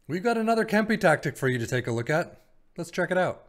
We've got another Kempi tactic for you to take a look at. Let's check it out.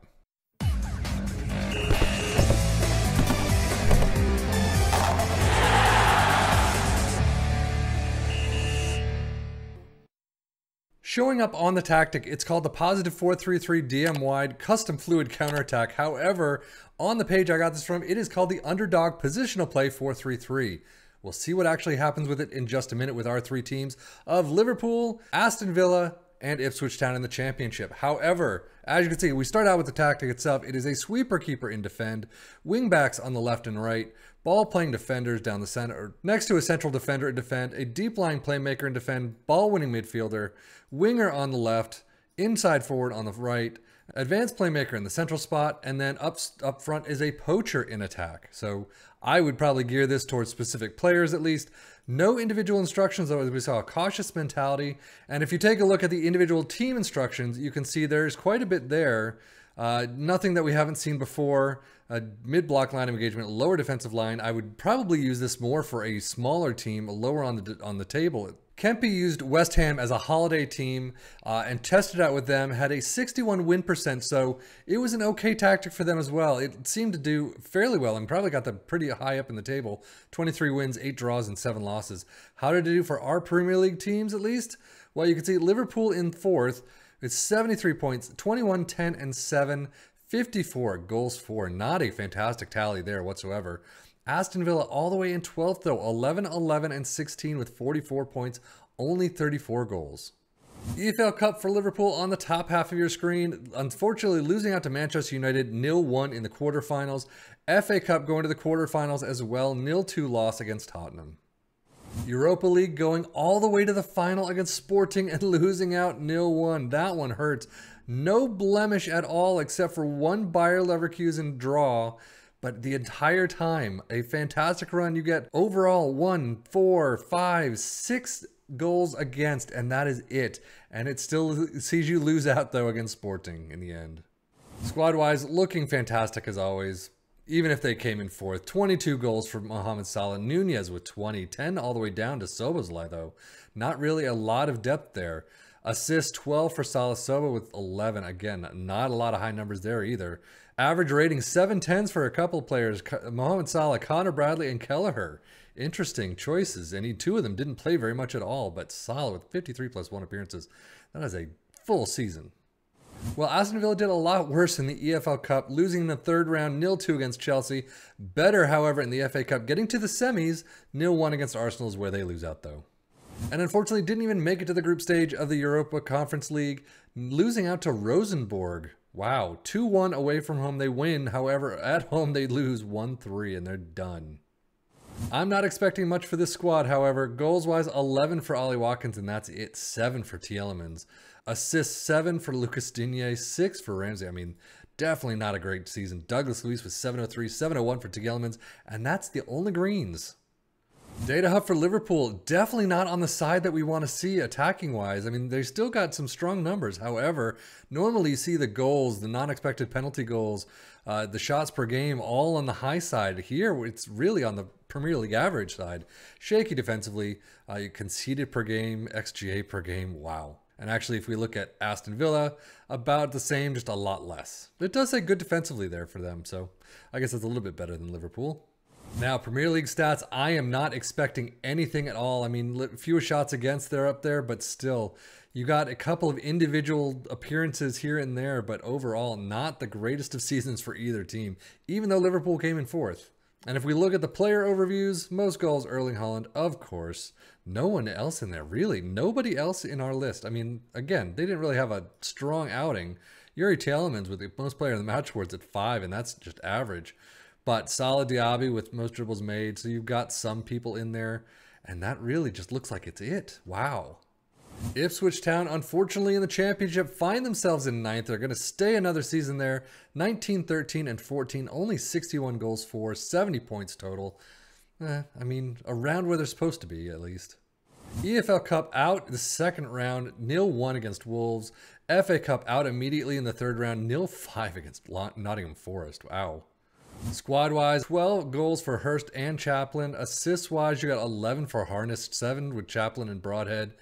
Showing up on the tactic, it's called the positive 433 DM wide custom fluid counterattack. However, on the page I got this from, it is called the Underdog Positional Play 433. We'll see what actually happens with it in just a minute with our three teams of Liverpool, Aston Villa, and Ipswitch Town in the championship. However, as you can see, we start out with the tactic itself. It is a sweeper keeper in defend, wing backs on the left and right, ball playing defenders down the center, next to a central defender in defend, a deep lying playmaker in defend, ball winning midfielder, winger on the left, inside forward on the right, advanced playmaker in the central spot, and then up front is a poacher in attack. So I would probably gear this towards specific players at least. No individual instructions, though, as we saw a cautious mentality. And if you take a look at the individual team instructions, you can see there's quite a bit there. Nothing that we haven't seen before. Mid-block line of engagement, lower defensive line. I would probably use this more for a smaller team, lower on the table. Kempi used West Ham as a holiday team and tested out with them, had a 61 win percent, so it was an okay tactic for them as well. It seemed to do fairly well and probably got them pretty high up in the table. 23 wins, 8 draws, and 7 losses. How did it do for our Premier League teams at least? Well, you can see Liverpool in 4th. It's 73 points, 21, 10, and 7, 54 goals for. Not a fantastic tally there whatsoever. Aston Villa all the way in 12th though, 11, 11, and 16 with 44 points, only 34 goals. EFL Cup for Liverpool on the top half of your screen. Unfortunately, losing out to Manchester United 0-1 in the quarterfinals. FA Cup going to the quarterfinals as well, 0-2 loss against Tottenham. Europa League going all the way to the final against Sporting and losing out 0-1. That one hurts. No blemish at all except for one Bayer Leverkusen draw. But the entire time, a fantastic run. You get overall 1, 4, 5, 6 goals against, and that is it. And it still sees you lose out, though, against Sporting in the end. Squad-wise, looking fantastic as always, even if they came in 4th. 22 goals for Mohamed Salah. Nunez with 20. 10 all the way down to Szoboszlai, though. Not really a lot of depth there. Assists 12 for Salah. Soba with 11. Again, not a lot of high numbers there either. Average rating 7/10s for a couple of players. Mohamed Salah, Connor Bradley, and Kelleher. Interesting choices. And two of them didn't play very much at all. But Salah with 53 plus 1 appearances. That is a full season. Well, Aston Villa did a lot worse in the EFL Cup, losing in the 3rd round 0-2 against Chelsea. Better, however, in the FA Cup, getting to the semis. 0-1 against Arsenal is where they lose out, though. And unfortunately didn't even make it to the group stage of the Europa Conference League, losing out to Rosenborg. Wow, 2-1 away from home they win. However, at home they lose 1-3 and they're done. I'm not expecting much for this squad, however. Goals-wise, 11 for Ollie Watkins, and that's it. 7 for Tielemans. Assists, 7 for Lucas Digne, 6 for Ramsey. I mean, definitely not a great season. Douglas Luiz with 703, 701 for Tielemans, and that's the only greens. Data hub for Liverpool, definitely not on the side that we want to see attacking-wise. I mean, they still got some strong numbers. However, normally you see the goals, the non-expected penalty goals, the shots per game, all on the high side. Here, it's really on the Premier League average side. Shaky defensively, conceded per game, XGA per game, wow. And actually, if we look at Aston Villa, about the same, just a lot less. It does say good defensively there for them, so I guess it's a little bit better than Liverpool. Now, Premier League stats, I am not expecting anything at all. I mean, fewer shots against, they're up there, but still, you got a couple of individual appearances here and there, but overall, not the greatest of seasons for either team, even though Liverpool came in 4th. And if we look at the player overviews, most goals, Erling Haaland, of course. No one else in there, really. Nobody else in our list. I mean, again, they didn't really have a strong outing. Yuri Tielemans with the most player in the match awards at 5, and that's just average. But Salah Diaby with most dribbles made, so you've got some people in there, and that really just looks like it's it. Wow. Ipswitch Town, unfortunately in the championship, find themselves in 9th. They're going to stay another season there. 19, 13, and 14. Only 61 goals for, 70 points total. I mean, around where they're supposed to be, at least. EFL Cup out the 2nd round, 0-1 against Wolves. FA Cup out immediately in the 3rd round, 0-5 against Nottingham Forest. Wow. Squad-wise, 12 goals for Hurst and Chaplin. Assists-wise, you got 11 for Harness, 7 with Chaplin and Broadhead.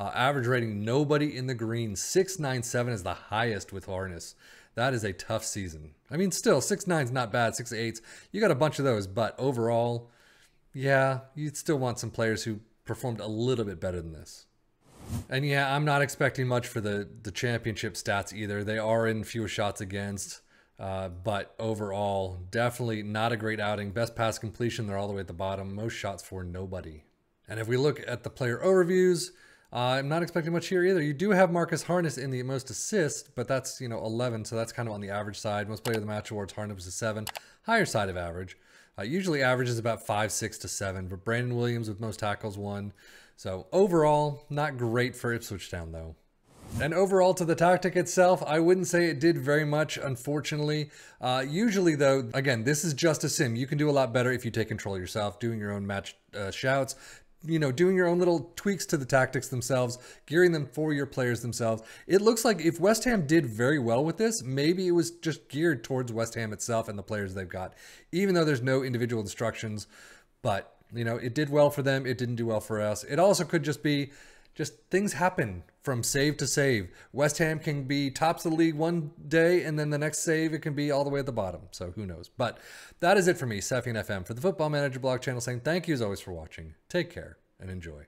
Average rating, nobody in the green. 697 is the highest with harness. That is a tough season. I mean, still, 6.9 is not bad. 6.8s, you got a bunch of those, but overall, yeah, you'd still want some players who performed a little bit better than this. And yeah, I'm not expecting much for the championship stats either. They are in fewer shots against, but overall, definitely not a great outing. Best pass completion, they're all the way at the bottom. Most shots for nobody. And if we look at the player overviews, I'm not expecting much here either. You do have Marcus Harness in the most assists, but that's, 11, so that's kind of on the average side. Most player of the match awards, Harness was a 7, higher side of average. Usually average is about 5, 6 to 7, but Brandon Williams with most tackles, 1. So overall, not great for Ipswich Town though. And overall to the tactic itself, I wouldn't say it did very much, unfortunately. Usually though, again, this is just a sim. You can do a lot better if you take control yourself, doing your own match shouts, doing your own little tweaks to the tactics themselves, gearing them for your players themselves. It looks like if West Ham did very well with this, maybe it was just geared towards West Ham itself and the players they've got, even though there's no individual instructions. But, it did well for them. It didn't do well for us. It also could just be things happen from save to save. West Ham can be tops of the league one day, and then the next save, it can be all the way at the bottom. So who knows? But that is it for me, Sefi and FM, for the Football Manager blog channel, saying thank you as always for watching. Take care and enjoy.